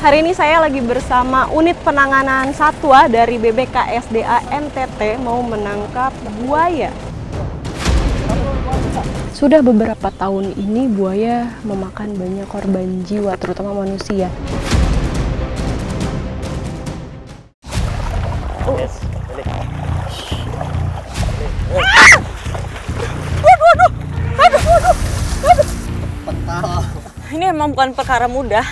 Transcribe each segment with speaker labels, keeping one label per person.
Speaker 1: Hari ini saya lagi bersama unit penanganan satwa dari BBKSDA NTT mau menangkap buaya. Sudah beberapa tahun ini buaya memakan banyak korban jiwa, terutama manusia.
Speaker 2: Ini emang bukan perkara mudah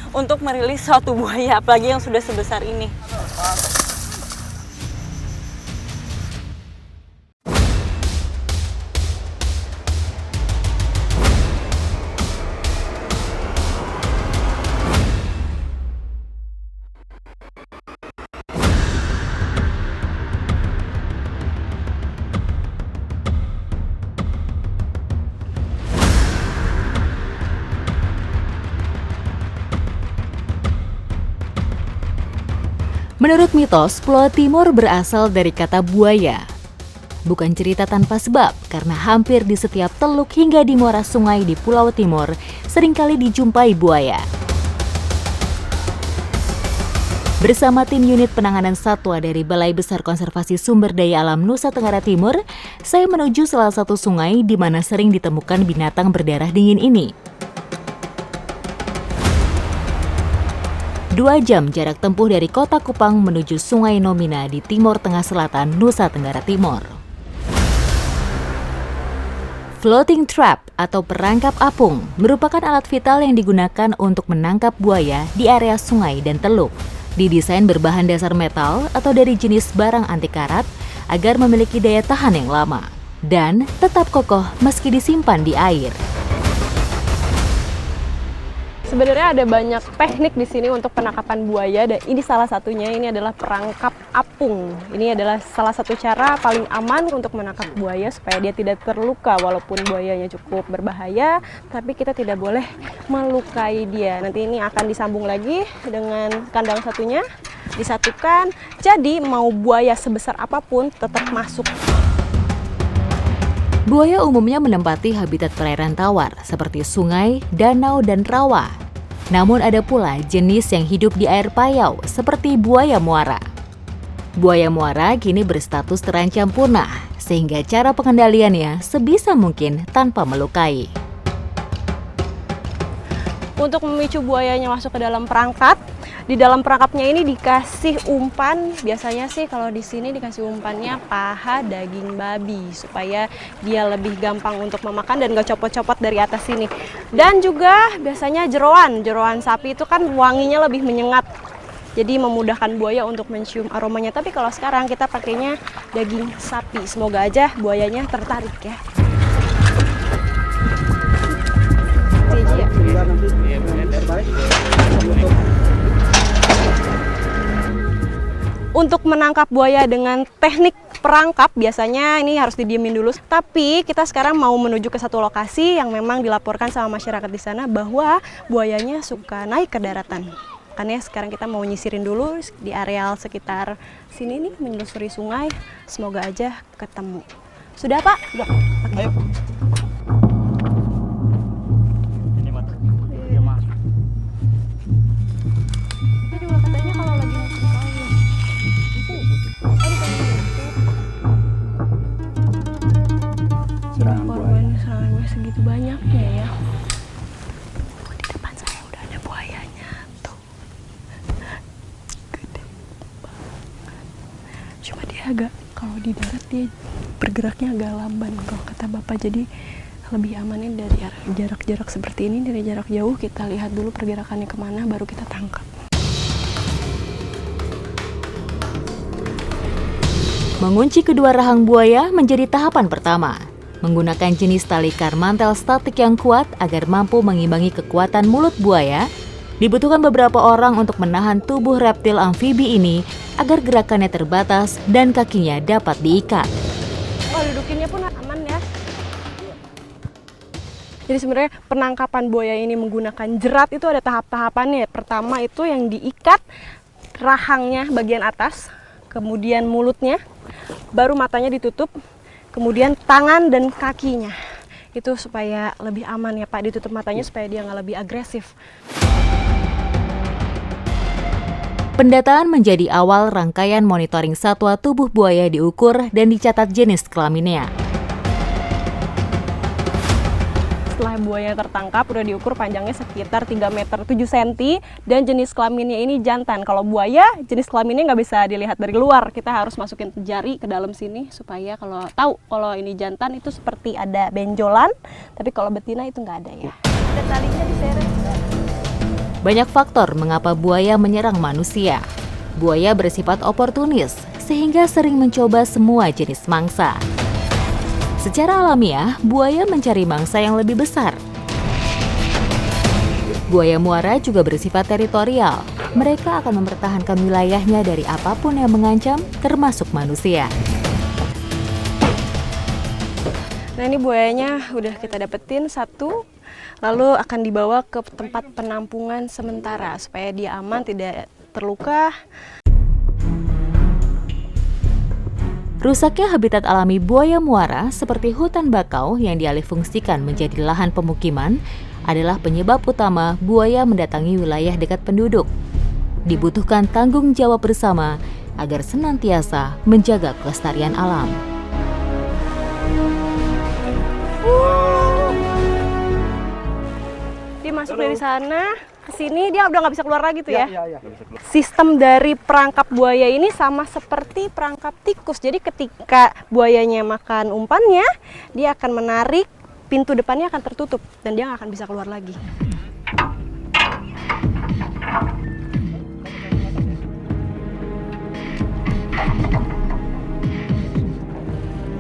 Speaker 2: untuk merilis suatu buaya, apalagi yang sudah sebesar ini.
Speaker 3: Menurut mitos, Pulau Timor berasal dari kata buaya. Bukan cerita tanpa sebab, karena hampir di setiap teluk hingga di muara sungai di Pulau Timor seringkali dijumpai buaya. Bersama tim unit penanganan satwa dari Balai Besar Konservasi Sumber Daya Alam Nusa Tenggara Timur, saya menuju salah satu sungai di mana sering ditemukan binatang berdarah dingin ini. 2 jam jarak tempuh dari kota Kupang menuju Sungai Nomina di Timor Tengah Selatan, Nusa Tenggara Timur. Floating trap atau perangkap apung merupakan alat vital yang digunakan untuk menangkap buaya di area sungai dan teluk. Didesain berbahan dasar metal atau dari jenis barang anti karat agar memiliki daya tahan yang lama dan tetap kokoh meski disimpan di air.
Speaker 1: Sebenarnya ada banyak teknik di sini untuk penangkapan buaya, dan ini salah satunya. Ini adalah perangkap apung. Ini adalah salah satu cara paling aman untuk menangkap buaya supaya dia tidak terluka. Walaupun buayanya cukup berbahaya, tapi kita tidak boleh melukai dia. Nanti ini akan disambung lagi dengan kandang satunya, disatukan. Jadi mau buaya sebesar apapun tetap masuk.
Speaker 3: Buaya umumnya menempati habitat perairan tawar seperti sungai, danau, dan rawa. Namun ada pula jenis yang hidup di air payau seperti buaya muara. Buaya muara kini berstatus terancam punah, sehingga cara pengendaliannya sebisa mungkin tanpa melukai.
Speaker 1: Untuk memicu buayanya masuk ke dalam perangkap, di dalam perangkapnya ini dikasih umpan. Biasanya sih kalau di sini dikasih umpannya paha daging babi supaya dia lebih gampang untuk memakan dan gak copot-copot dari atas sini. Dan juga biasanya jeroan sapi itu kan wanginya lebih menyengat, jadi memudahkan buaya untuk mencium aromanya. Tapi kalau sekarang kita pakainya daging sapi. Semoga aja buayanya tertarik ya. Untuk menangkap buaya dengan teknik perangkap, biasanya ini harus didiemin dulu. Tapi kita sekarang mau menuju ke satu lokasi yang memang dilaporkan sama masyarakat di sana bahwa buayanya suka naik ke daratan. Makanya sekarang kita mau nyisirin dulu di areal sekitar sini nih, menelusuri sungai. Semoga aja ketemu. Sudah Pak? Sudah. Ayo. Serangan segitu banyaknya ya. Di depan saya udah ada buayanya tuh. Gede banget. Cuma dia agak, kalau di darat dia bergeraknya agak lamban kalau kata Bapak. Jadi lebih amanin dari jarak-jarak seperti ini, dari jarak jauh kita lihat dulu pergerakannya kemana, baru kita tangkap.
Speaker 3: Mengunci kedua rahang buaya menjadi tahapan pertama. Menggunakan jenis tali karmantel statik yang kuat agar mampu mengimbangi kekuatan mulut buaya, dibutuhkan beberapa orang untuk menahan tubuh reptil amfibi ini agar gerakannya terbatas dan kakinya dapat diikat.
Speaker 1: Oh, dudukinnya pun aman ya. Jadi sebenarnya penangkapan buaya ini menggunakan jerat itu ada tahap-tahapannya. Pertama itu yang diikat rahangnya bagian atas, kemudian mulutnya, baru matanya ditutup, kemudian tangan dan kakinya. Itu supaya lebih aman ya Pak, ditutup matanya supaya dia nggak lebih agresif.
Speaker 3: Pendataan menjadi awal rangkaian monitoring satwa tubuh buaya diukur dan dicatat jenis kelaminnya.
Speaker 1: Setelah buaya tertangkap, udah diukur panjangnya sekitar 3 meter 7 cm dan jenis kelaminnya ini jantan. Kalau buaya, jenis kelaminnya nggak bisa dilihat dari luar. Kita harus masukin jari ke dalam sini supaya kalau tahu kalau ini jantan itu seperti ada benjolan, tapi kalau betina itu nggak ada ya. Ada talinya diseret.
Speaker 3: Banyak faktor mengapa buaya menyerang manusia. Buaya bersifat oportunis, sehingga sering mencoba semua jenis mangsa. Secara alamiah, buaya mencari mangsa yang lebih besar. Buaya muara juga bersifat teritorial. Mereka akan mempertahankan wilayahnya dari apapun yang mengancam, termasuk manusia.
Speaker 1: Nah, ini buayanya udah kita dapetin satu, lalu akan dibawa ke tempat penampungan sementara supaya dia aman, tidak terluka.
Speaker 3: Rusaknya habitat alami buaya muara seperti hutan bakau yang dialihfungsikan menjadi lahan pemukiman adalah penyebab utama buaya mendatangi wilayah dekat penduduk. Dibutuhkan tanggung jawab bersama agar senantiasa menjaga kelestarian alam.
Speaker 1: Dia masuk dari sana ke sini, dia udah nggak bisa keluar lagi tuh ya? Iya. Sistem dari perangkap buaya ini sama seperti perangkap tikus. Jadi ketika buayanya makan umpannya, dia akan menarik, pintu depannya akan tertutup dan dia nggak akan bisa keluar lagi.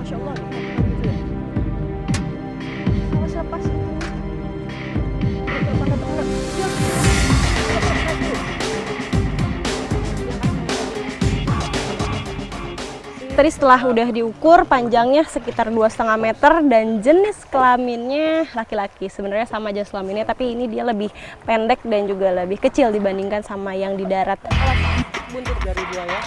Speaker 1: Masya Allah. Awas lepas itu. Tadi setelah udah diukur panjangnya sekitar 2,5 meter dan jenis kelaminnya laki-laki. Sebenarnya sama jenis kelaminnya, tapi ini dia lebih pendek dan juga lebih kecil dibandingkan sama yang di darat. Buntut dari buaya.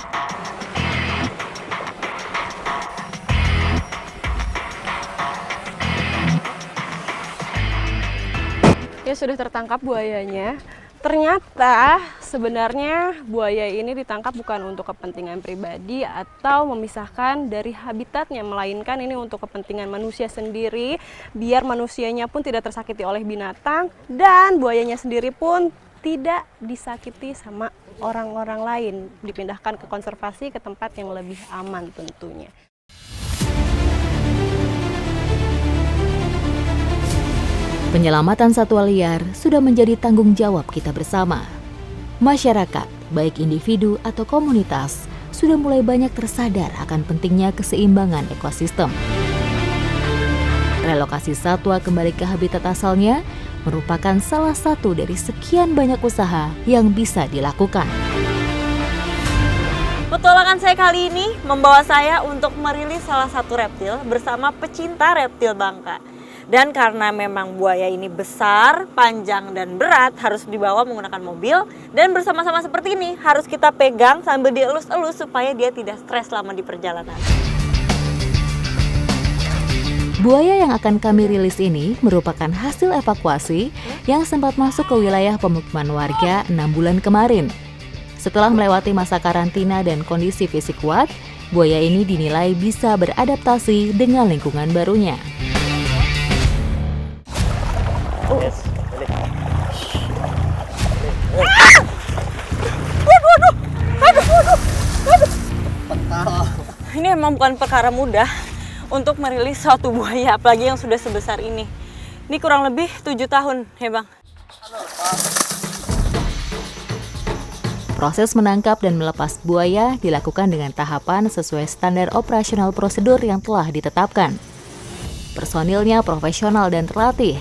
Speaker 1: Ya sudah tertangkap buayanya. Ternyata sebenarnya buaya ini ditangkap bukan untuk kepentingan pribadi atau memisahkan dari habitatnya, melainkan ini untuk kepentingan manusia sendiri, biar manusianya pun tidak tersakiti oleh binatang dan buayanya sendiri pun tidak disakiti sama orang-orang lain, dipindahkan ke konservasi ke tempat yang lebih aman tentunya.
Speaker 3: Penyelamatan satwa liar sudah menjadi tanggung jawab kita bersama. Masyarakat, baik individu atau komunitas, sudah mulai banyak tersadar akan pentingnya keseimbangan ekosistem. Relokasi satwa kembali ke habitat asalnya merupakan salah satu dari sekian banyak usaha yang bisa dilakukan.
Speaker 2: Petualangan saya kali ini membawa saya untuk merilis salah satu reptil bersama pecinta reptil Bangka. Dan karena memang buaya ini besar, panjang, dan berat, harus dibawa menggunakan mobil. Dan bersama-sama seperti ini, harus kita pegang sambil dielus-elus supaya dia tidak stres selama di perjalanan.
Speaker 3: Buaya yang akan kami rilis ini merupakan hasil evakuasi yang sempat masuk ke wilayah pemukiman warga 6 bulan kemarin. Setelah melewati masa karantina dan kondisi fisik kuat, buaya ini dinilai bisa beradaptasi dengan lingkungan barunya.
Speaker 2: Ini emang bukan perkara mudah untuk merilis suatu buaya, apalagi yang sudah sebesar ini. Ini kurang lebih 7 tahun ya Bang.
Speaker 3: Proses menangkap dan melepas buaya dilakukan dengan tahapan sesuai standar operasional prosedur yang telah ditetapkan. Personilnya profesional dan terlatih.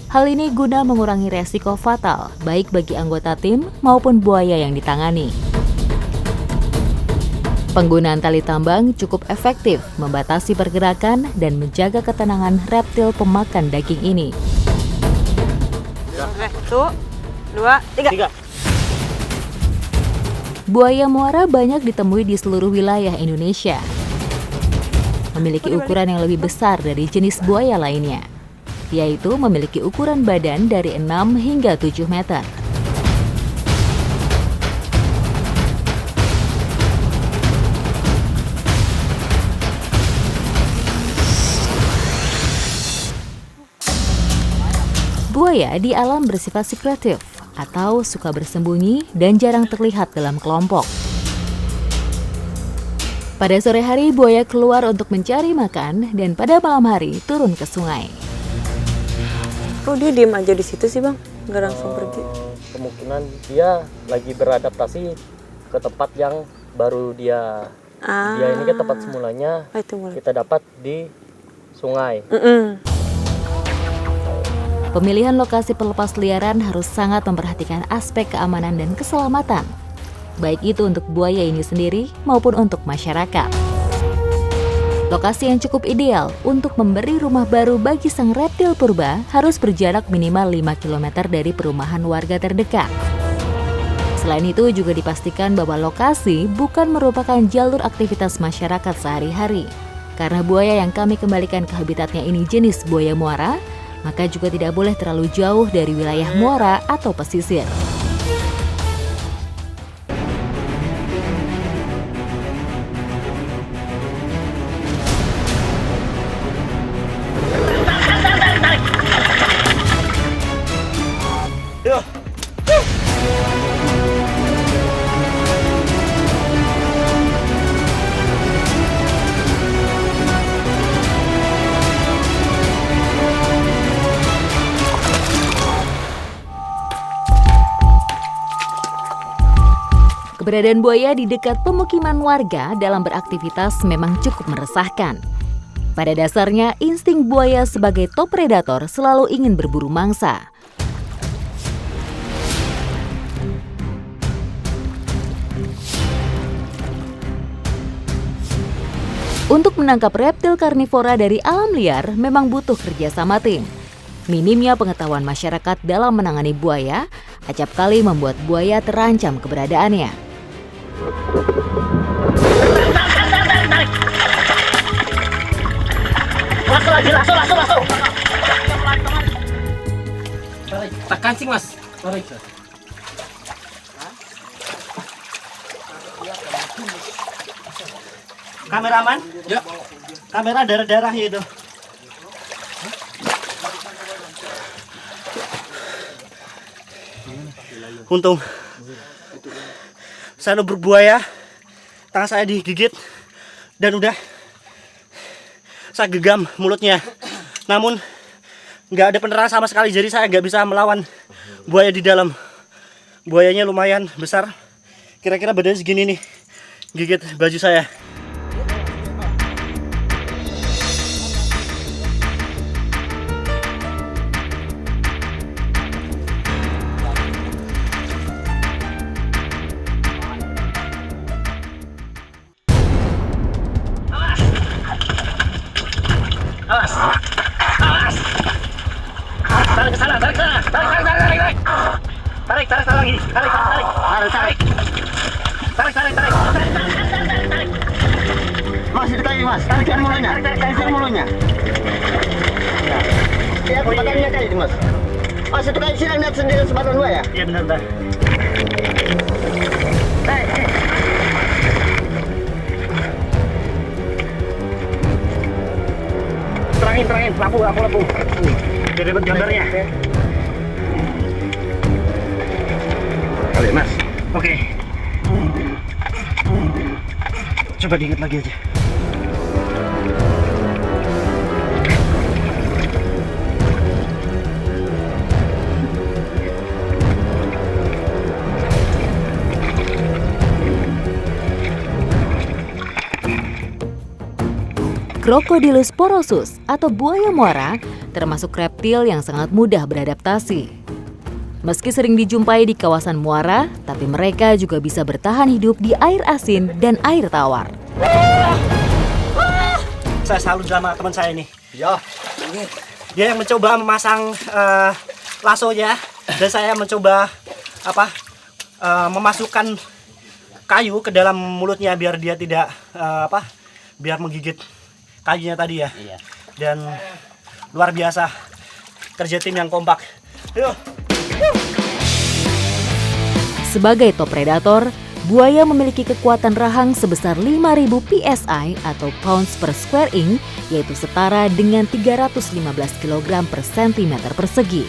Speaker 3: Hal ini guna mengurangi resiko fatal baik bagi anggota tim maupun buaya yang ditangani. Penggunaan tali tambang cukup efektif membatasi pergerakan dan menjaga ketenangan reptil pemakan daging ini.
Speaker 2: Oke, 1, 2, 3.
Speaker 3: Buaya muara banyak ditemui di seluruh wilayah Indonesia. Memiliki ukuran yang lebih besar dari jenis buaya lainnya, yaitu memiliki ukuran badan dari 6 hingga 7 meter. Buaya di alam bersifat sekretif atau suka bersembunyi dan jarang terlihat dalam kelompok. Pada sore hari, buaya keluar untuk mencari makan dan pada malam hari turun ke sungai.
Speaker 2: Kok dia diem aja di situ sih bang? Nggak langsung pergi?
Speaker 4: Kemungkinan dia lagi beradaptasi ke tempat yang baru dia. Dia ini kan tempat semulanya kita dapat di sungai.
Speaker 3: Pemilihan lokasi pelepas liaran harus sangat memperhatikan aspek keamanan dan keselamatan, baik itu untuk buaya ini sendiri maupun untuk masyarakat. Lokasi yang cukup ideal untuk memberi rumah baru bagi sang reptil purba harus berjarak minimal 5 km dari perumahan warga terdekat. Selain itu juga dipastikan bahwa lokasi bukan merupakan jalur aktivitas masyarakat sehari-hari. Karena buaya yang kami kembalikan ke habitatnya ini jenis buaya muara, maka juga tidak boleh terlalu jauh dari wilayah muara atau pesisir. Keberadaan buaya di dekat pemukiman warga dalam beraktivitas memang cukup meresahkan. Pada dasarnya, insting buaya sebagai top predator selalu ingin berburu mangsa. Untuk menangkap reptil karnivora dari alam liar memang butuh kerjasama tim. Minimnya pengetahuan masyarakat dalam menangani buaya, acap kali membuat buaya terancam keberadaannya.
Speaker 4: Langsung. Tak kancing mas.
Speaker 5: Kameraman? Ya. Kamera darah-darahnya itu. Untung saya berbuaya, tangan saya digigit dan udah saya genggam mulutnya. Namun nggak ada penerangan sama sekali, jadi saya nggak bisa melawan buaya di dalam. Buayanya lumayan besar, kira-kira badannya segini nih, gigit baju saya. Tarik lagi. Mas, itu kaki mas, tarik mulutnya. Ya, badannya kayak itu mas. Mas, itu kayak silang lihat sendiri sebadan dua ya? Iya benar. Terangin, lampu. Biar dapat gambarnya. Oke, mas. Oke. Coba diingat lagi aja.
Speaker 3: Crocodylus porosus atau buaya muara termasuk reptil yang sangat mudah beradaptasi. Meski sering dijumpai di kawasan muara, tapi mereka juga bisa bertahan hidup di air asin dan air tawar.
Speaker 5: Saya salut sama teman saya ini. Ya. Dia yang mencoba memasang lasonya dan saya mencoba memasukkan kayu ke dalam mulutnya biar dia tidak biar menggigit kayunya tadi ya. Iya. Dan luar biasa kerja tim yang kompak. Yuk.
Speaker 3: Sebagai top predator, buaya memiliki kekuatan rahang sebesar 5.000 PSI atau pounds per square inch, yaitu setara dengan 315 kg per cm persegi.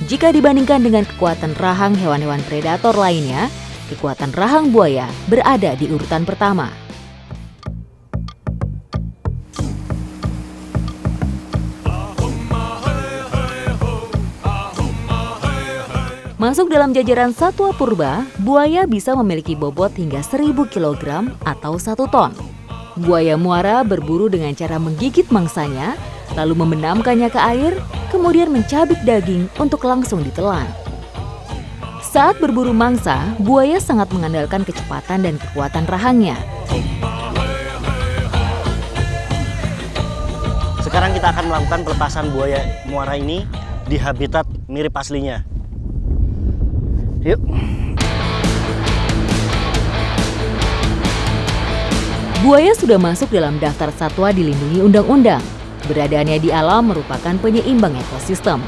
Speaker 3: Jika dibandingkan dengan kekuatan rahang hewan-hewan predator lainnya, kekuatan rahang buaya berada di urutan pertama. Masuk dalam jajaran satwa purba, buaya bisa memiliki bobot hingga 1000 kg atau 1 ton. Buaya muara berburu dengan cara menggigit mangsanya, lalu membenamkannya ke air, kemudian mencabik daging untuk langsung ditelan. Saat berburu mangsa, buaya sangat mengandalkan kecepatan dan kekuatan rahangnya.
Speaker 5: Sekarang kita akan melakukan pelepasan buaya muara ini di habitat mirip aslinya. Yuk.
Speaker 3: Buaya sudah masuk dalam daftar satwa dilindungi undang-undang. Keberadaannya di alam merupakan penyeimbang ekosistem.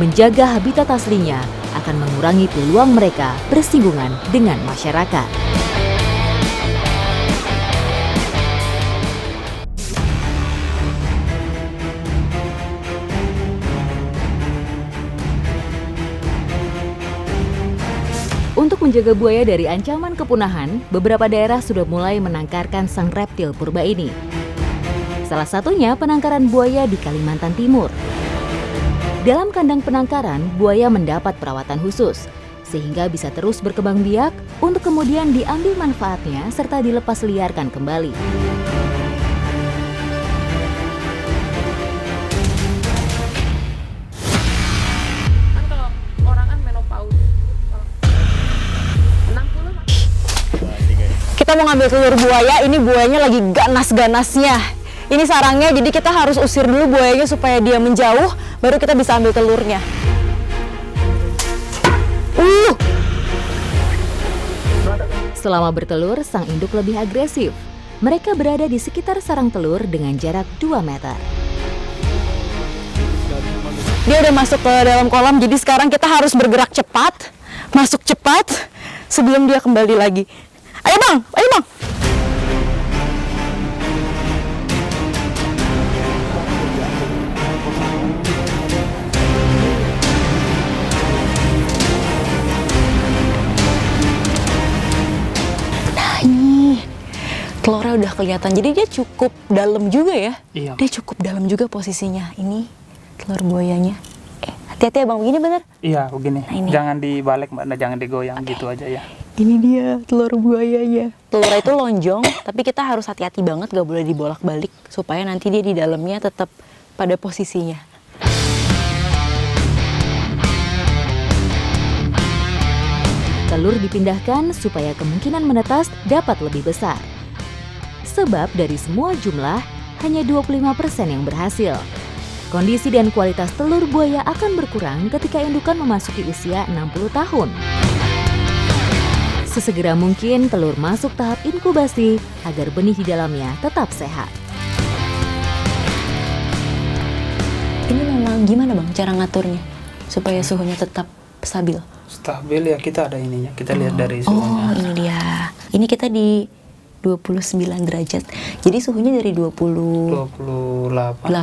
Speaker 3: Menjaga habitat aslinya akan mengurangi peluang mereka bersinggungan dengan masyarakat. Untuk menjaga buaya dari ancaman kepunahan, beberapa daerah sudah mulai menangkarkan sang reptil purba ini. Salah satunya penangkaran buaya di Kalimantan Timur. Dalam kandang penangkaran, buaya mendapat perawatan khusus, sehingga bisa terus berkembang biak untuk kemudian diambil manfaatnya serta dilepas liarkan kembali.
Speaker 1: Kita mau ngambil telur buaya, ini buayanya lagi ganas-ganasnya. Ini sarangnya, jadi kita harus usir dulu buayanya supaya dia menjauh, baru kita bisa ambil telurnya.
Speaker 3: Selama bertelur, sang induk lebih agresif. Mereka berada di sekitar sarang telur dengan jarak 2 meter.
Speaker 1: Dia udah masuk ke dalam kolam, jadi sekarang kita harus bergerak cepat, masuk cepat, sebelum dia kembali lagi. Ayo bang, ayo bang. Nah ini, telurnya udah kelihatan. Jadi dia cukup dalam juga ya.
Speaker 6: Iya.
Speaker 1: Dia cukup dalam juga posisinya. Ini telur buayanya. Hati-hati ya bang, begini bener?
Speaker 6: Iya, begini.
Speaker 1: Nah, ini.
Speaker 6: Jangan dibalik, Mbak. Nah, jangan digoyang gitu aja ya.
Speaker 1: Ini dia telur buayanya. Telurnya itu lonjong, tapi kita harus hati-hati banget, gak boleh dibolak-balik supaya nanti dia di dalamnya tetap pada posisinya.
Speaker 3: Telur dipindahkan supaya kemungkinan menetas dapat lebih besar. Sebab dari semua jumlah, hanya 25% yang berhasil. Kondisi dan kualitas telur buaya akan berkurang ketika indukan memasuki usia 60 tahun. Sesegera mungkin telur masuk tahap inkubasi agar benih di dalamnya tetap sehat.
Speaker 1: Ini memang gimana bang cara ngaturnya supaya suhunya tetap stabil?
Speaker 6: Stabil ya, kita ada ininya. Kita lihat dari suhunya.
Speaker 1: Oh ini dia. Ini kita di 29 derajat. Jadi suhunya dari
Speaker 6: 28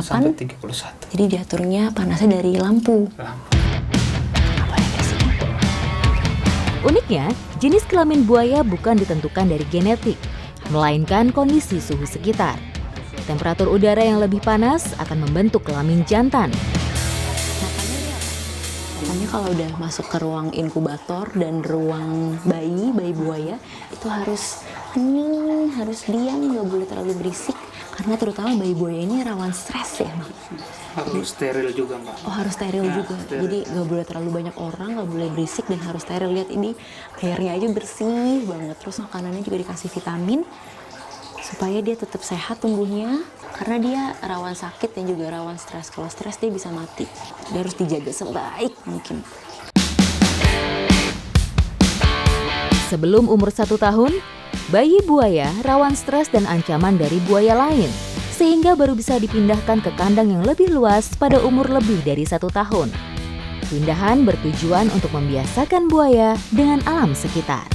Speaker 6: sampai 31.
Speaker 1: Jadi diaturnya panasnya dari lampu.
Speaker 3: Uniknya, jenis kelamin buaya bukan ditentukan dari genetik, melainkan kondisi suhu sekitar. Temperatur udara yang lebih panas akan membentuk kelamin jantan.
Speaker 1: Pokoknya kalau udah masuk ke ruang inkubator dan ruang bayi buaya, itu harus hening, harus diam, nggak boleh terlalu berisik. Karena terutama bayi buaya ini rawan stres ya, Bang.
Speaker 6: Harus steril juga, Mbak.
Speaker 1: Oh harus steril juga,
Speaker 6: steril.
Speaker 1: Jadi nggak boleh terlalu banyak orang, nggak boleh berisik dan harus steril. Lihat ini airnya aja bersih banget, terus makanannya juga dikasih vitamin supaya dia tetap sehat tumbuhnya, karena dia rawan sakit dan juga rawan stres. Kalau stres dia bisa mati, dia harus dijaga sebaik mungkin.
Speaker 3: Sebelum umur 1 tahun, bayi buaya rawan stres dan ancaman dari buaya lain, sehingga baru bisa dipindahkan ke kandang yang lebih luas pada umur lebih dari 1 tahun. Pindahan bertujuan untuk membiasakan buaya dengan alam sekitar.